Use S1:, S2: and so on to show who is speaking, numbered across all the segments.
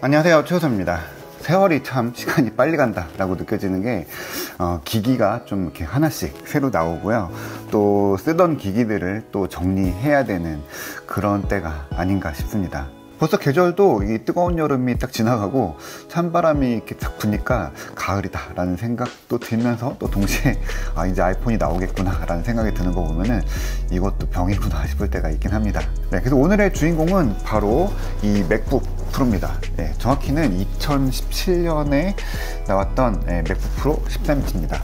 S1: 안녕하세요, 최호섭입니다. 세월이 참 시간이 빨리 간다 라고 느껴지는 게 기기가 좀 이렇게 하나씩 새로 나오고요, 또 쓰던 기기들을 또 정리해야 되는 그런 때가 아닌가 싶습니다. 벌써 계절도 이 뜨거운 여름이 딱 지나가고 찬바람이 이렇게 딱 부니까 가을이다 라는 생각도 들면서, 또 동시에 이제 아이폰이 나오겠구나 라는 생각이 드는 거 보면은 이것도 병이구나 싶을 때가 있긴 합니다. 네, 그래서 오늘의 주인공은 바로 이 맥북 프로입니다. 네, 정확히는 2017년에 나왔던 맥북 프로 13인치입니다.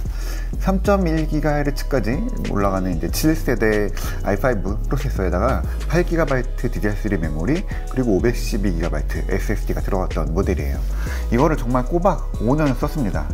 S1: 3.1GHz까지 올라가는 이제 7세대 i5 프로세서에다가 8GB DDR3 메모리, 그리고 512GB SSD가 들어갔던 모델이에요. 이거를 정말 꼬박 5년을 썼습니다.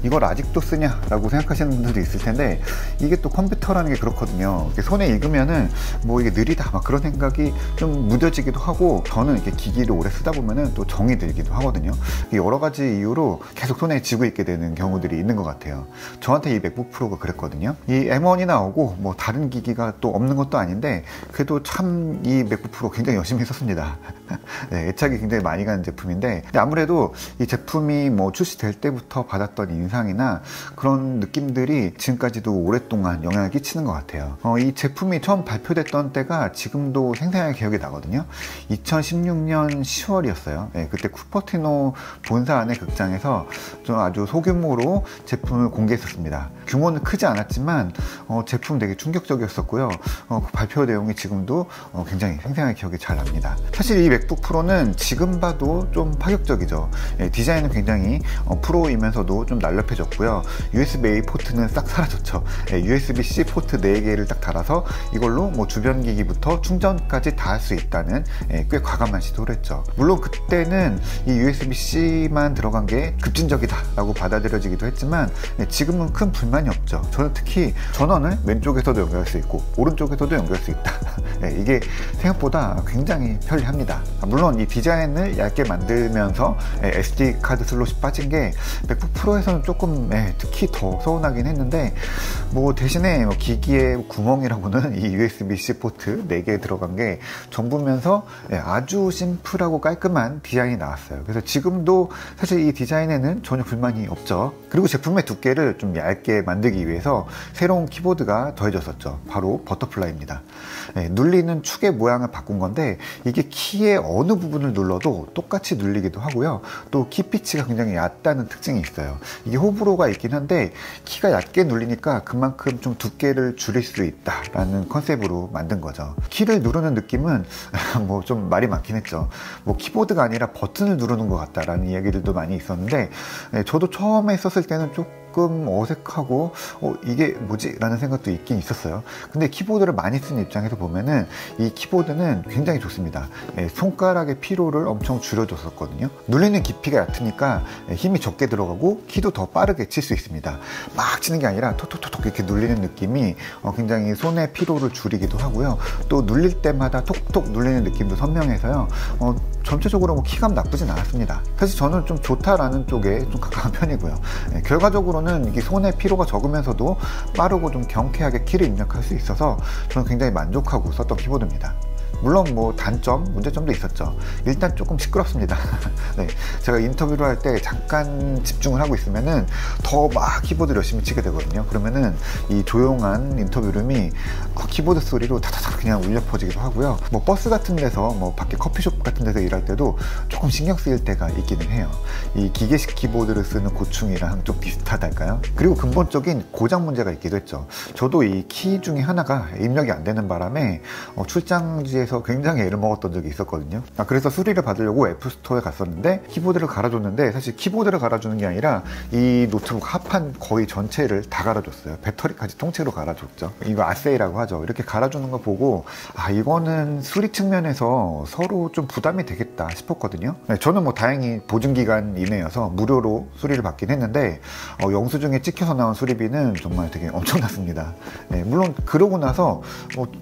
S1: 이걸 아직도 쓰냐 라고 생각하시는 분들도 있을 텐데, 이게 또 컴퓨터라는 게 그렇거든요. 손에 익으면은 뭐 이게 느리다 막 그런 생각이 좀 무뎌지기도 하고, 저는 이렇게 기기를 오래 쓰다 보면은 또 정이 들기도 하거든요. 여러 가지 이유로 계속 손에 쥐고 있게 되는 경우들이 있는 것 같아요. 저한테 이 맥북 프로가 그랬거든요. 이 M1이 나오고 뭐 다른 기기가 또 없는 것도 아닌데, 그래도 참 이 맥북 프로 굉장히 열심히 썼습니다. 네, 애착이 굉장히 많이 가는 제품인데, 아무래도 이 제품이 뭐 출시될 때부터 받았던 인상이나 그런 느낌들이 지금까지도 오랫동안 영향을 끼치는 것 같아요. 이 제품이 처음 발표됐던 때가 지금도 생생하게 기억이 나거든요. 2016년 10월이었어요. 네, 그때 쿠퍼티노 본사 안의 극장에서 좀 아주 소규모로 제품을 공개했었습니다. 규모는 크지 않았지만 제품 되게 충격적이었었고요. 그 발표 내용이 지금도 굉장히 생생하게 기억이 잘 납니다. 사실 이 맥북 프로는 지금 봐도 좀 파격적이죠. 디자인은 굉장히 프로이면서도 좀 날렵해졌고요. USB-A 포트는 싹 사라졌죠. USB-C 포트 4개를 딱 달아서 이걸로 뭐 주변 기기부터 충전까지 다 할 수 있다는 꽤 과감한 시도를 했죠. 물론 그때는 이 USB-C만 들어간 게 급진적이다 라고 받아들여지기도 했지만, 지금은 큰 불만이 없죠. 저는 특히 전원을 왼쪽에서도 연결할 수 있고 오른쪽에서도 연결할 수 있다. 이게 생각보다 굉장히 편리합니다. 물론 이 디자인을 얇게 만들면서 SD 카드 슬롯이 빠진 게 맥북 프로에서는 조금 특히 더 서운하긴 했는데, 뭐 대신에 기기의 구멍이라고는 이 USB-C 포트 4개 들어간 게 전부면서 아주 심플하고 깔끔한 디자인이 나왔어요. 그래서 지금도 사실 이 디자인에는 전혀 불만이 없죠. 그리고 제품의 두께를 좀 얇게 만들기 위해서 새로운 키보드가 더해졌었죠. 바로 버터플라이입니다. 눌리는 축의 모양을 바꾼 건데, 이게 키의 어느 부분을 눌러도 똑같이 눌리기도 하고요. 또 키피치가 굉장히 얕다는 특징이 있어요. 이게 호불호가 있긴 한데, 키가 얇게 눌리니까 그만큼 좀 두께를 줄일 수 있다라는 컨셉으로 만든 거죠. 키를 누르는 느낌은 뭐 좀 말이 많긴 했죠. 뭐 키보드가 아니라 버튼을 누르는 것 같다라는 이야기들도 많이 있었는데, 저도 처음에 썼을 때는 조금 어색하고 이게 뭐지? 라는 생각도 있긴 있었어요. 근데 키보드를 많이 쓰는 입장에서 보면은 이 키보드는 굉장히 좋습니다. 손가락의 피로를 엄청 줄여줬었거든요. 눌리는 깊이가 얕으니까 힘이 적게 들어가고 키도 더 빠르게 칠 수 있습니다. 막 치는 게 아니라 톡톡톡 이렇게 눌리는 느낌이 굉장히 손의 피로를 줄이기도 하고요. 또 눌릴 때마다 톡톡 눌리는 느낌도 선명해서요. 전체적으로 뭐 키감 나쁘진 않았습니다. 사실 저는 좀 좋다라는 쪽에 좀 가까운 편이고요. 결과적으로는 이게 손의 피로가 적으면서도 빠르고 좀 경쾌하게 키를 입력할 수 있어서 저는 굉장히 만족하고 썼던 키보드입니다. 물론 뭐 단점, 문제점도 있었죠. 일단 조금 시끄럽습니다. 네, 제가 인터뷰를 할 때 잠깐 집중을 하고 있으면은 더 막 키보드를 열심히 치게 되거든요. 그러면은 이 조용한 인터뷰룸이 키보드 소리로 다다닥 그냥 울려 퍼지기도 하고요. 뭐 버스 같은 데서, 뭐 밖에 커피숍 같은 데서 일할 때도 조금 신경 쓰일 때가 있기는 해요. 이 기계식 키보드를 쓰는 고충이랑 좀 비슷하달까요? 그리고 근본적인 고장 문제가 있기도 했죠. 저도 이 키 중에 하나가 입력이 안 되는 바람에 출장지에서 굉장히 애를 먹었던 적이 있었거든요. 그래서 수리를 받으려고 애플스토어에 갔었는데, 키보드를 갈아줬는데, 사실 키보드를 갈아주는 게 아니라 이 노트북 합판 거의 전체를 다 갈아줬어요. 배터리까지 통째로 갈아줬죠. 이거 아세이라고 하죠. 이렇게 갈아주는 거 보고 이거는 수리 측면에서 서로 좀 부담이 되겠다 싶었거든요. 저는 뭐 다행히 보증기간 이내여서 무료로 수리를 받긴 했는데, 영수증에 찍혀서 나온 수리비는 정말 되게 엄청났습니다. 물론 그러고 나서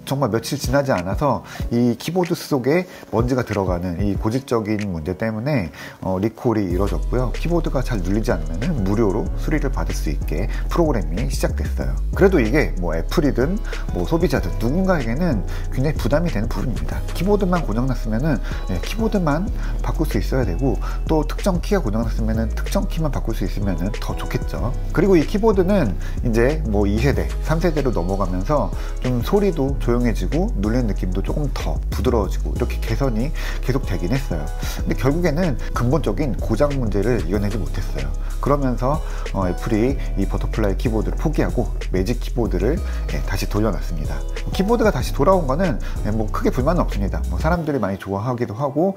S1: 정말 며칠 지나지 않아서 이 키보드 속에 먼지가 들어가는 이 고질적인 문제 때문에 리콜이 이루어졌고요. 키보드가 잘 눌리지 않으면 무료로 수리를 받을 수 있게 프로그램이 시작됐어요. 그래도 이게 뭐 애플이든 뭐 소비자든 누군가에게는 굉장히 부담이 되는 부분입니다. 키보드만 고장났으면은 키보드만 바꿀 수 있어야 되고, 또 특정 키가 고장났으면은 특정 키만 바꿀 수 있으면은 더 좋겠죠. 그리고 이 키보드는 이제 뭐 2세대, 3세대로 넘어가면서 좀 소리도 조용해지고 눌리는 느낌도 조금 더 부드러워지고 이렇게 개선이 계속 되긴 했어요. 근데 결국에는 근본적인 고장 문제를 이겨내지 못했어요. 그러면서 애플이 이 버터플라이 키보드를 포기하고 매직 키보드를 다시 돌려놨습니다. 키보드가 다시 돌아온 거는 뭐 크게 불만은 없습니다. 뭐 사람들이 많이 좋아하기도 하고,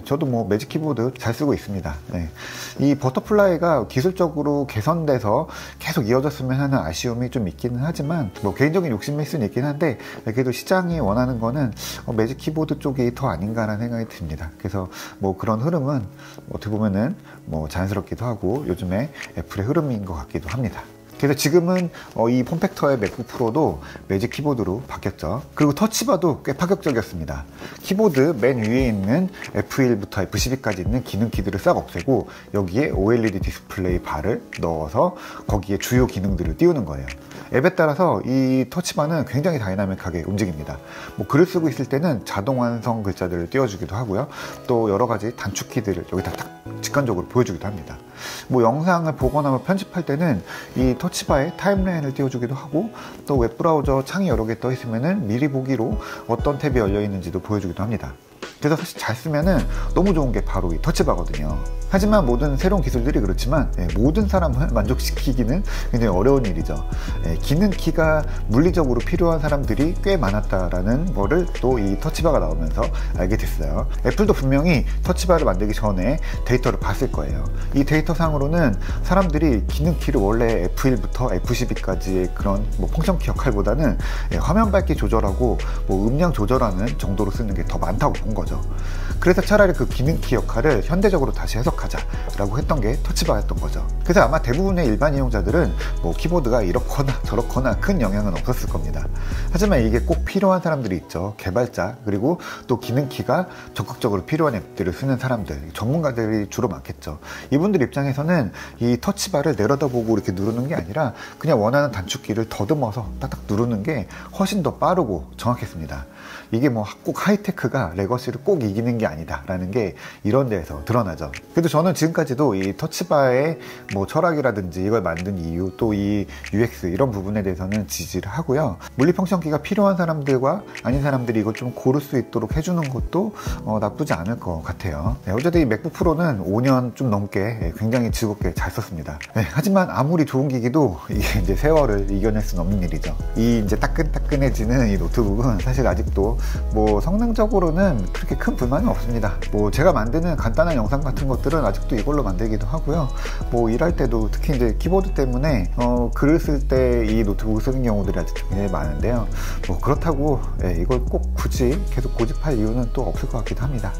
S1: 저도 뭐 매직 키보드 잘 쓰고 있습니다. 이 버터플라이가 기술적으로 개선돼서 계속 이어졌으면 하는 아쉬움이 좀 있기는 하지만, 뭐 개인적인 욕심일 수는 있긴 한데, 그래도 시장이 원하는 거는 매직 키보드 쪽이 더 아닌가라는 생각이 듭니다. 그래서 뭐 그런 흐름은 어떻게 보면은 뭐 자연스럽기도 하고 요즘에 애플의 흐름인 것 같기도 합니다. 그래서 지금은 이 폼팩터의 맥북 프로도 매직 키보드로 바뀌었죠. 그리고 터치바도 꽤 파격적이었습니다. 키보드 맨 위에 있는 F1부터 F12까지 있는 기능 키들을 싹 없애고 여기에 OLED 디스플레이 바를 넣어서 거기에 주요 기능들을 띄우는 거예요. 앱에 따라서 이 터치바는 굉장히 다이나믹하게 움직입니다. 뭐 글을 쓰고 있을 때는 자동 완성 글자들을 띄워주기도 하고요. 또 여러 가지 단축 키들을 여기다 딱 직관적으로 보여주기도 합니다. 뭐 영상을 보거나 뭐 편집할 때는 이 터치바에 타임라인을 띄워주기도 하고, 또 웹브라우저 창이 여러 개 떠 있으면은 미리 보기로 어떤 탭이 열려 있는지도 보여주기도 합니다. 그래서 사실 잘 쓰면은 너무 좋은 게 바로 이 터치바거든요. 하지만 모든 새로운 기술들이 그렇지만 모든 사람을 만족시키기는 굉장히 어려운 일이죠. 기능 키가 물리적으로 필요한 사람들이 꽤 많았다라는 거를 또 이 터치바가 나오면서 알게 됐어요. 애플도 분명히 터치바를 만들기 전에 데이터를 봤을 거예요. 이 데이터 상으로는 사람들이 기능 키를 원래 F1부터 F12까지의 그런 뭐 펑션 키 역할보다는 화면 밝기 조절하고 뭐 음량 조절하는 정도로 쓰는 게 더 많다고 본 거죠. 그래서 차라리 그 기능 키 역할을 현대적으로 다시 해석하자라고 했던 게 터치바였던 거죠. 그래서 아마 대부분의 일반 이용자들은 뭐 키보드가 이렇거나 저렇거나 큰 영향은 없었을 겁니다. 하지만 이게 꼭 필요한 사람들이 있죠. 개발자, 그리고 또 기능 키가 적극적으로 필요한 앱들을 쓰는 사람들, 전문가들이 주로 많겠죠. 이분들 입장에서는 이 터치바를 내려다보고 이렇게 누르는 게 아니라 그냥 원하는 단축키를 더듬어서 딱딱 누르는 게 훨씬 더 빠르고 정확했습니다. 이게 뭐 꼭 하이테크가 레거시를 꼭 이기는 게 아니다 라는 게 이런 데에서 드러나죠. 그래도 저는 지금까지도 이 터치바의 뭐 철학이라든지 이걸 만든 이유, 또 이 UX 이런 부분에 대해서는 지지를 하고요. 물리 펑션키가 필요한 사람들과 아닌 사람들이 이걸 좀 고를 수 있도록 해주는 것도 나쁘지 않을 것 같아요. 어쨌든 이 맥북 프로는 5년 좀 넘게 굉장히 즐겁게 잘 썼습니다. 하지만 아무리 좋은 기기도 이게 이제 세월을 이겨낼 수는 없는 일이죠. 이 이제 따끈따끈해지는 이 노트북은 사실 아직도 뭐 성능적으로는 그렇게 큰 불만은 없습니다. 뭐 제가 만드는 간단한 영상 같은 것들은 아직도 이걸로 만들기도 하고요. 뭐 일할 때도 특히 이제 키보드 때문에 글을 쓸 때 이 노트북을 쓰는 경우들이 아직도 굉장히 많은데요. 뭐 그렇다고 이걸 꼭 굳이 계속 고집할 이유는 또 없을 것 같기도 합니다.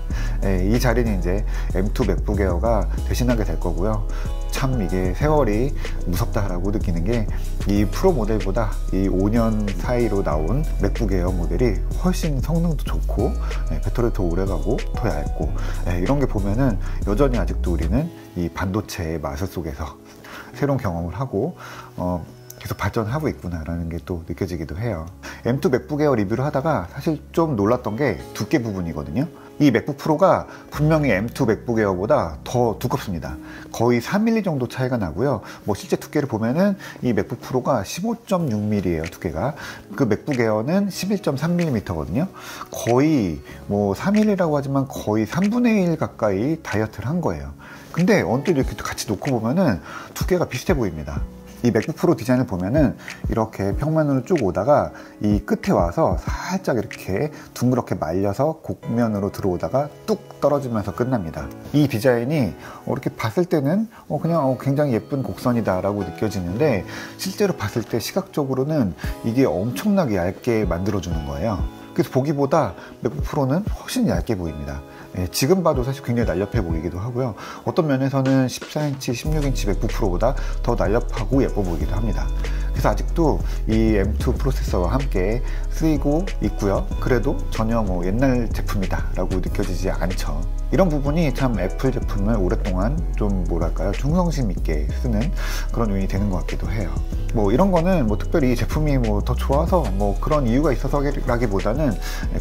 S1: 이 자리는 이제 M2 맥북 에어가 대신하게 될 거고요. 참 이게 세월이 무섭다라고 느끼는 게 이 프로 모델보다 이 5년 사이로 나온 맥북 에어 모델이 훨씬 성능도 좋고 배터리도 더 오래가고 더 얇고 이런 게 보면은 여전히 아직도 우리는 이 반도체의 마술 속에서 새로운 경험을 하고 계속 발전하고 있구나라는 게 또 느껴지기도 해요. M2 맥북 에어 리뷰를 하다가 사실 좀 놀랐던 게 두께 부분이거든요. 이 맥북 프로가 분명히 M2 맥북 에어보다 더 두껍습니다. 거의 3mm 정도 차이가 나고요. 뭐 실제 두께를 보면은 이 맥북 프로가 15.6mm예요, 두께가. 그 맥북 에어는 11.3mm거든요. 거의 뭐 3mm라고 하지만 거의 3분의 1 가까이 다이어트를 한 거예요. 근데 언뜻 이렇게 같이 놓고 보면은 두께가 비슷해 보입니다. 이 맥북 프로 디자인을 보면은 이렇게 평면으로 쭉 오다가 이 끝에 와서 살짝 이렇게 둥그렇게 말려서 곡면으로 들어오다가 뚝 떨어지면서 끝납니다. 이 디자인이 이렇게 봤을 때는 그냥 굉장히 예쁜 곡선이다 라고 느껴지는데, 실제로 봤을 때 시각적으로는 이게 엄청나게 얇게 만들어주는 거예요. 그래서 보기보다 맥북 프로는 훨씬 얇게 보입니다. 지금 봐도 사실 굉장히 날렵해 보이기도 하고요. 어떤 면에서는 14인치, 16인치 맥북 프로보다 더 날렵하고 예뻐 보이기도 합니다. 그래서 아직도 이 M2 프로세서와 함께 쓰이고 있고요. 그래도 전혀 뭐 옛날 제품이다 라고 느껴지지 않죠. 이런 부분이 참 애플 제품을 오랫동안 좀 뭐랄까요, 충성심 있게 쓰는 그런 요인이 되는 것 같기도 해요. 뭐 이런 거는 뭐 특별히 제품이 뭐 더 좋아서 뭐 그런 이유가 있어서라기보다는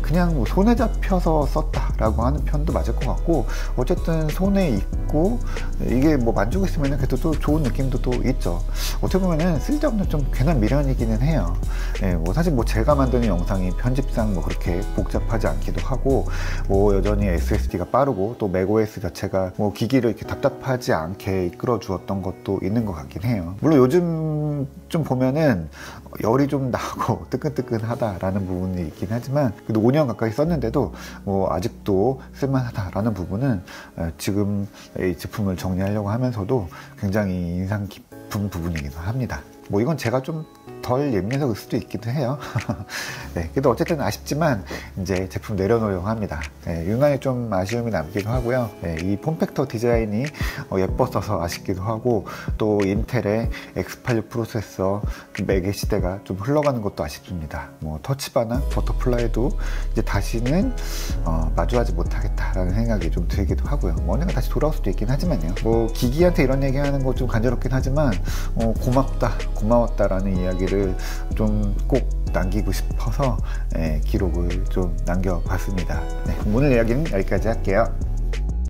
S1: 그냥 뭐 손에 잡혀서 썼다라고 하는 편도 맞을 것 같고, 어쨌든 손에 있고 이게 뭐 만지고 있으면 그래도 또 좋은 느낌도 또 있죠. 어떻게 보면은 쓸데없는 좀 괜한 미련이기는 해요. 뭐 사실 뭐 제가 만드는 영상이 편집상 뭐 그렇게 복잡하지 않기도 하고, 뭐 여전히 SSD가 빠르고 또 맥OS 자체가 뭐 기기를 이렇게 답답하지 않게 이끌어 주었던 것도 있는 것 같긴 해요. 물론 요즘 좀 보면은 열이 좀 나고 뜨끈뜨끈하다라는 부분이 있긴 하지만, 그래도 5년 가까이 썼는데도 뭐 아직도 쓸만하다라는 부분은 지금 이 제품을 정리하려고 하면서도 굉장히 인상 깊은 부분이기도 합니다. 뭐 이건 제가 좀 덜 예민해서 그럴 수도 있기도 해요. 네, 그래도 어쨌든 아쉽지만 이제 제품 내려놓으려고 합니다. 유난히 좀 아쉬움이 남기도 하고요. 이 폼팩터 디자인이 예뻤어서 아쉽기도 하고, 또 인텔의 X86 프로세서 맥의 시대가 좀 흘러가는 것도 아쉽습니다. 뭐 터치바나 버터플라이도 이제 다시는 마주하지 못하겠다라는 생각이 좀 들기도 하고요. 뭐 언젠가 다시 돌아올 수도 있긴 하지만요. 뭐 기기한테 이런 얘기하는 거 좀 간지럽긴 하지만 고맙다, 고마웠다라는 이야기를 좀 꼭 남기고 싶어서 기록을 좀 남겨봤습니다. 네, 오늘 이야기는 여기까지 할게요.